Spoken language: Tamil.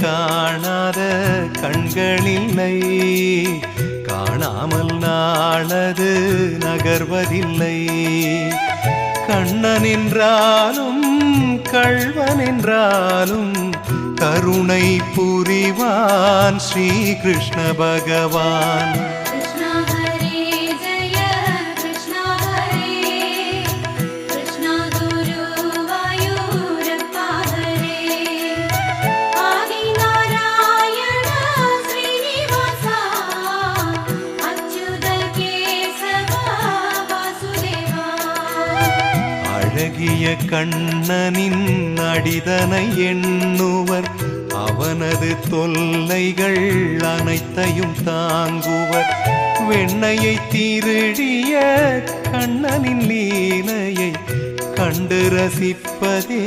காணாத கண்களில்லை, காணாமல் நாளது நகர்வதில்லை. கண்ணன் என்றாலும் கள்வன் என்றாலும் கருணை புரிவான் ஸ்ரீ கிருஷ்ண பகவான். அழகிய கண்ணனின் அடிதனை எண்ணுவர், அவனது தொல்லைகள் அனைத்தையும் தாங்குவர். வெண்ணையை திருடிய கண்ணனின் லீலையை கண்டு ரசிப்பதே